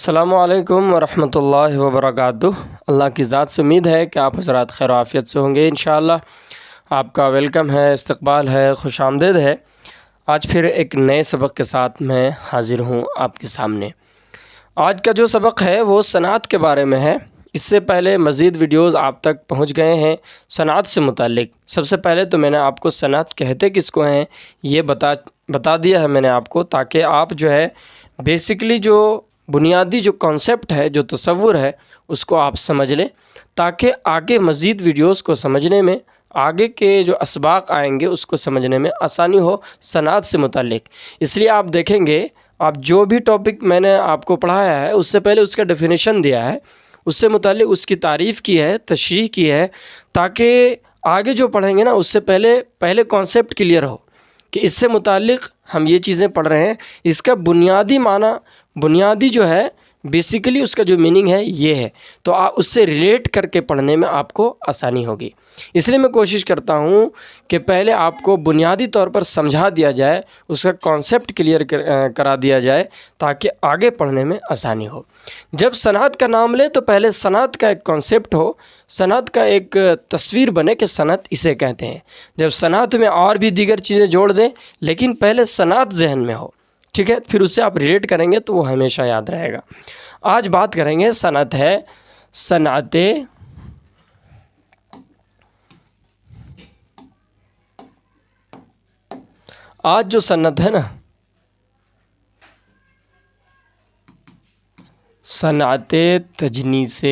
السلام علیکم ورحمۃ اللہ وبرکاتہ۔ اللہ کی ذات سے امید ہے کہ آپ حضرات خیر و عافیت سے ہوں گے انشاءاللہ۔ آپ کا ویلکم ہے، استقبال ہے، خوش آمدید ہے۔ آج پھر ایک نئے سبق کے ساتھ میں حاضر ہوں آپ کے سامنے۔ آج کا جو سبق ہے وہ صنعت کے بارے میں ہے۔ اس سے پہلے مزید ویڈیوز آپ تک پہنچ گئے ہیں صنعت سے متعلق۔ سب سے پہلے تو میں نے آپ کو صنعت کہتے کس کو ہیں یہ بتا دیا ہے میں نے آپ کو، تاکہ آپ جو ہے بیسکلی جو بنیادی جو کانسیپٹ ہے، جو تصور ہے، اس کو آپ سمجھ لیں، تاکہ آگے مزید ویڈیوز کو سمجھنے میں، آگے کے جو اسباق آئیں گے اس کو سمجھنے میں آسانی ہو صنعت سے متعلق۔ اس لیے آپ دیکھیں گے، آپ جو بھی ٹاپک میں نے آپ کو پڑھایا ہے اس سے پہلے اس کا ڈیفینیشن دیا ہے، اس سے متعلق اس کی تعریف کی ہے، تشریح کی ہے، تاکہ آگے جو پڑھیں گے نا اس سے پہلے کانسیپٹ کلیئر ہو کہ اس سے متعلق ہم یہ چیزیں پڑھ رہے ہیں، اس کا بنیادی معنی، بنیادی جو ہے بیسیکلی اس کا جو میننگ ہے یہ ہے، تو اس سے ریلیٹ کر کے پڑھنے میں آپ کو آسانی ہوگی۔ اس لیے میں کوشش کرتا ہوں کہ پہلے آپ کو بنیادی طور پر سمجھا دیا جائے، اس کا کانسیپٹ کلیئر کرا دیا جائے، تاکہ آگے پڑھنے میں آسانی ہو۔ جب صنعت کا نام لے تو پہلے صنعت کا ایک کانسیپٹ ہو، صنعت کا ایک تصویر بنے کہ صنعت اسے کہتے ہیں۔ جب صنعت میں اور بھی دیگر چیزیں جوڑ دیں، لیکن پہلے صنعت ذہن میں ہو، ٹھیک ہے، پھر اس سے آپ ریلیٹ کریں گے تو وہ ہمیشہ یاد رہے گا۔ آج بات کریں گے صنعت ہے، صنعت آج جو صنعت ہے نا، صنعت تجنیس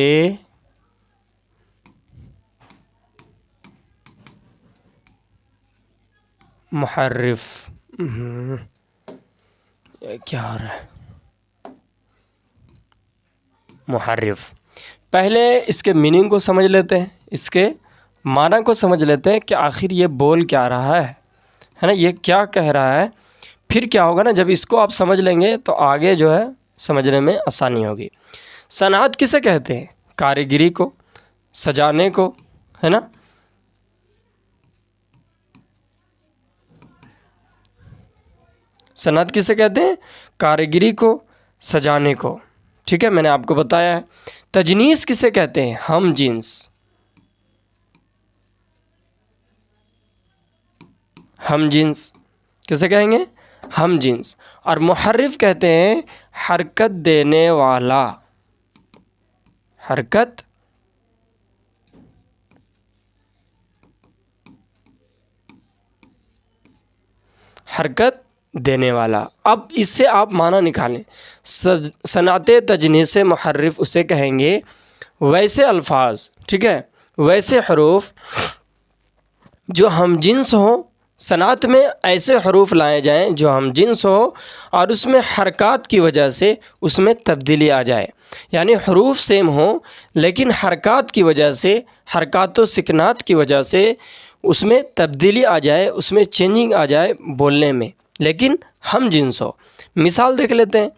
محرف، کیا ہو رہا ہے، محرف۔ پہلے اس کے میننگ کو سمجھ لیتے ہیں، اس کے معنی کو سمجھ لیتے ہیں کہ آخر یہ بول کیا رہا ہے نا، یہ کیا کہہ رہا ہے۔ پھر کیا ہوگا نا، جب اس کو آپ سمجھ لیں گے تو آگے جو ہے سمجھنے میں آسانی ہوگی۔ صنعت کسے کہتے ہیں؟ کاریگری کو، سجانے کو، ہے نا۔ صنعت کسے کہتے ہیں؟ کاریگری کو، سجانے کو، ٹھیک ہے، میں نے آپ کو بتایا ہے۔ تجنیس کسے کہتے ہیں؟ ہم جنس، ہم جنس کسے کہیں گے؟ ہم جنس۔ اور محرف کہتے ہیں حرکت دینے والا، حرکت دینے والا۔ اب اس سے آپ معنی نکالیں۔ صنعت تجنیس محرف اسے کہیں گے ویسے الفاظ، ٹھیک ہے، ویسے حروف جو ہم جنس ہوں، صنعت میں ایسے حروف لائے جائیں جو ہم جنس ہو اور اس میں حرکات کی وجہ سے اس میں تبدیلی آ جائے، یعنی حروف سیم ہوں لیکن حرکات کی وجہ سے، حرکات و سکنات کی وجہ سے اس میں تبدیلی آ جائے، اس میں چینجنگ آ جائے بولنے میں، لیکن ہم جنس ہو۔ مثال دیکھ لیتے ہیں۔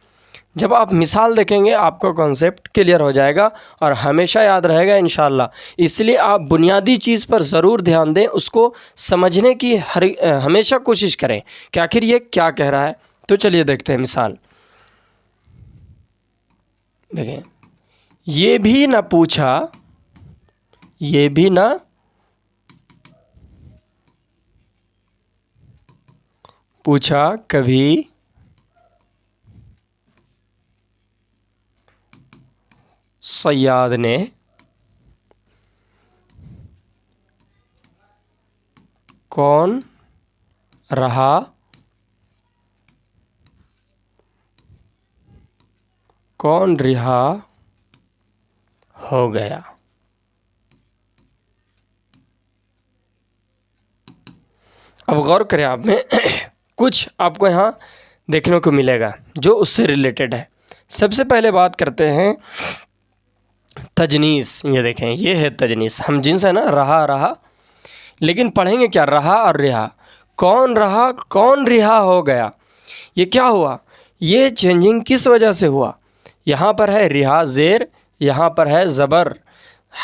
جب آپ مثال دیکھیں گے آپ کا کانسیپٹ کلیئر ہو جائے گا اور ہمیشہ یاد رہے گا انشاءاللہ۔ اس لیے آپ بنیادی چیز پر ضرور دھیان دیں، اس کو سمجھنے کی ہمیشہ کوشش کریں کہ آخر یہ کیا کہہ رہا ہے۔ تو چلیے دیکھتے ہیں مثال۔ دیکھیں، یہ بھی نہ پوچھا، یہ بھی نہ پوچھا کبھی صیاد نے، کون رہا کون رہا ہو گیا۔ اب غور کریں آپ میں کچھ آپ کو یہاں دیکھنے کو ملے گا جو اس سے ریلیٹڈ ہے۔ سب سے پہلے بات کرتے ہیں تجنیس۔ یہ دیکھیں، یہ ہے تجنیس، ہم جنس ہے نا، رہا، لیکن پڑھیں گے کیا؟ رہا اور رہا، کون رہا کون رہا ہو گیا۔ یہ کیا ہوا؟ یہ چینجنگ کس وجہ سے ہوا؟ یہاں پر ہے رہا زیر، یہاں پر ہے زبر،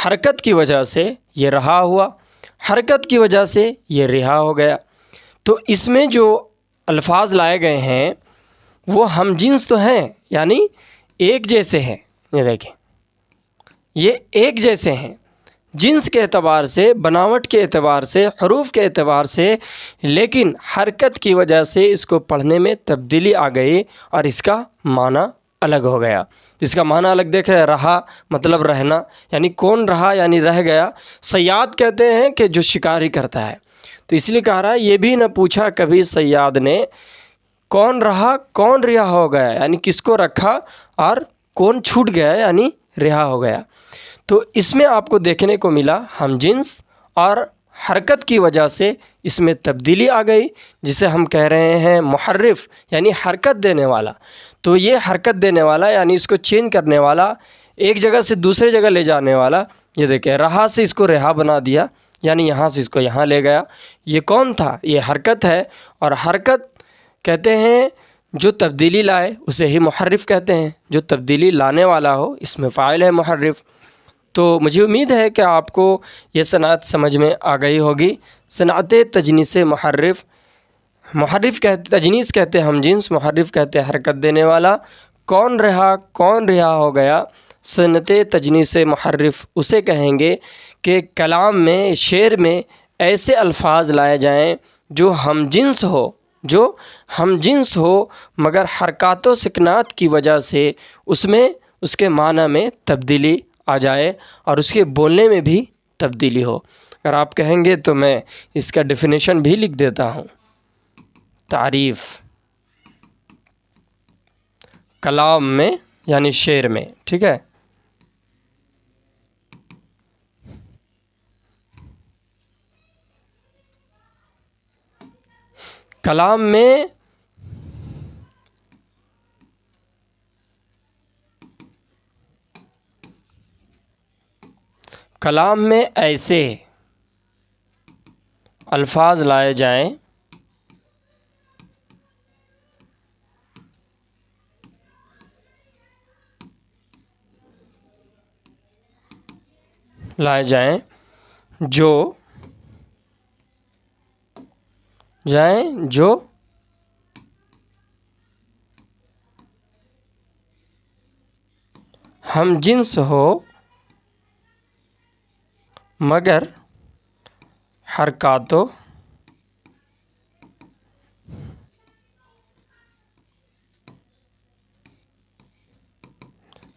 حرکت کی وجہ سے یہ رہا ہوا، حرکت کی وجہ سے یہ رہا ہو گیا۔ تو اس میں جو الفاظ لائے گئے ہیں وہ ہم جنس تو ہیں، یعنی ایک جیسے ہیں، یہ دیکھیں یہ ایک جیسے ہیں جنس کے اعتبار سے، بناوٹ کے اعتبار سے، حروف کے اعتبار سے، لیکن حرکت کی وجہ سے اس کو پڑھنے میں تبدیلی آ گئی اور اس کا معنی الگ ہو گیا۔ اس کا معنی الگ دیکھ رہے ہیں، رہا مطلب رہنا، یعنی کون رہا یعنی رہ گیا۔ صیاد کہتے ہیں کہ جو شکاری کرتا ہے، تو اس لیے کہا رہا ہے یہ بھی نہ پوچھا کبھی صیاد نے، کون رہا کون رہا ہو گیا، یعنی کس کو رکھا اور کون چھوٹ گیا یعنی رہا ہو گیا۔ تو اس میں آپ کو دیکھنے کو ملا ہم جنس اور حرکت کی وجہ سے اس میں تبدیلی آ گئی، جسے ہم کہہ رہے ہیں محرف، یعنی حرکت دینے والا۔ تو یہ حرکت دینے والا یعنی اس کو چینج کرنے والا، ایک جگہ سے دوسرے جگہ لے جانے والا، یہ دیکھیں رہا سے اس کو رہا بنا دیا، یعنی یہاں سے اس کو یہاں لے گیا۔ یہ کون تھا؟ یہ حرکت ہے، اور حرکت کہتے ہیں جو تبدیلی لائے اسے ہی محرف کہتے ہیں، جو تبدیلی لانے والا ہو اس میں فاعل ہے محرف۔ تو مجھے امید ہے کہ آپ کو یہ صنعت سمجھ میں آ گئی ہوگی۔ صنعت تجنیس محرف، محرف کہتے تجنیس کہتے ہم جنس، محرف کہتے حرکت دینے والا۔ کون رہا کون رہا ہو گیا، صنعت تجنیس محرف اسے کہیں گے کہ کلام میں، شعر میں ایسے الفاظ لائے جائیں جو ہم جنس ہو، جو ہم جنس ہو مگر حرکات و سکنات کی وجہ سے اس میں اس کے معنی میں تبدیلی آ جائے اور اس کے بولنے میں بھی تبدیلی ہو۔ اگر آپ کہیں گے تو میں اس کا ڈیفینیشن بھی لکھ دیتا ہوں۔ تعریف کلام میں یعنی شعر میں، ٹھیک ہے۔ کلام میں ایسے الفاظ لائے جائیں جو ہم جنس ہو مگر حرکات و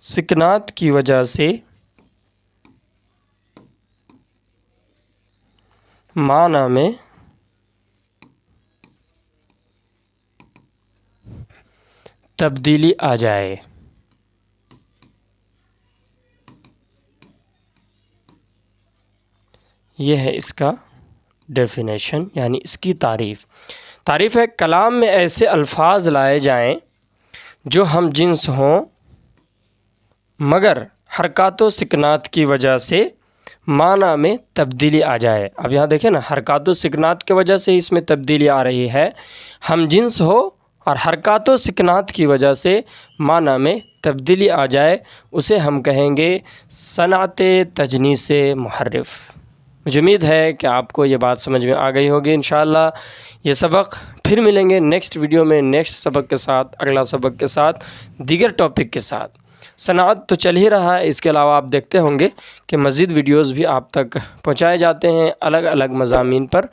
سکنات کی وجہ سے معنی میں تبدیلی آ جائے۔ یہ ہے اس کا ڈیفینیشن، یعنی اس کی تعریف ہے کلام میں ایسے الفاظ لائے جائیں جو ہم جنس ہوں مگر حرکات و سکنات کی وجہ سے معنی میں تبدیلی آ جائے۔ اب یہاں دیکھیں نا، حرکات و سکنات کی وجہ سے اس میں تبدیلی آ رہی ہے، ہم جنس ہو اور حرکات و سکنات کی وجہ سے معنی میں تبدیلی آ جائے، اسے ہم کہیں گے صنعت تجنیس محرف۔ مجھے امید ہے کہ آپ کو یہ بات سمجھ میں آ گئی ہوگی۔ انشاءاللہ یہ سبق پھر ملیں گے نیکسٹ ویڈیو میں، نیکسٹ سبق کے ساتھ، اگلا سبق کے ساتھ، دیگر ٹاپک کے ساتھ۔ صنعت تو چل ہی رہا ہے، اس کے علاوہ آپ دیکھتے ہوں گے کہ مزید ویڈیوز بھی آپ تک پہنچائے جاتے ہیں الگ الگ مضامین پر،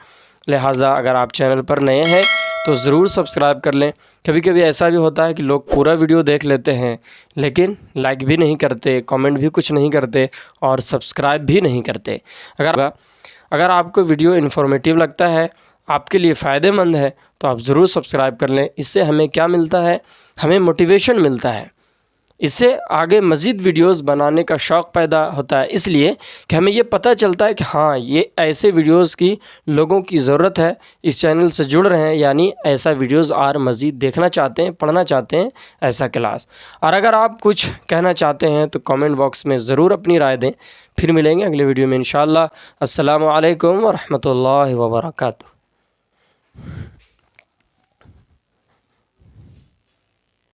لہٰذا اگر آپ چینل پر نئے ہیں تو ضرور سبسکرائب کر لیں۔ کبھی کبھی ایسا بھی ہوتا ہے کہ لوگ پورا ویڈیو دیکھ لیتے ہیں لیکن لائک بھی نہیں کرتے، کامنٹ بھی کچھ نہیں کرتے اور سبسکرائب بھی نہیں کرتے۔ اگر آپ کو ویڈیو انفارمیٹیو لگتا ہے، آپ کے لیے فائدہ مند ہے، تو آپ ضرور سبسکرائب کر لیں۔ اس سے ہمیں کیا ملتا ہے؟ ہمیں موٹیویشن ملتا ہے، اس سے آگے مزید ویڈیوز بنانے کا شوق پیدا ہوتا ہے، اس لیے کہ ہمیں یہ پتہ چلتا ہے کہ ہاں یہ ایسے ویڈیوز کی لوگوں کی ضرورت ہے، اس چینل سے جڑ رہے ہیں، یعنی ایسا ویڈیوز اور مزید دیکھنا چاہتے ہیں، پڑھنا چاہتے ہیں ایسا کلاس۔ اور اگر آپ کچھ کہنا چاہتے ہیں تو کامنٹ باکس میں ضرور اپنی رائے دیں۔ پھر ملیں گے اگلے ویڈیو میں انشاءاللہ۔ السلام علیکم ورحمۃ اللہ وبرکاتہ۔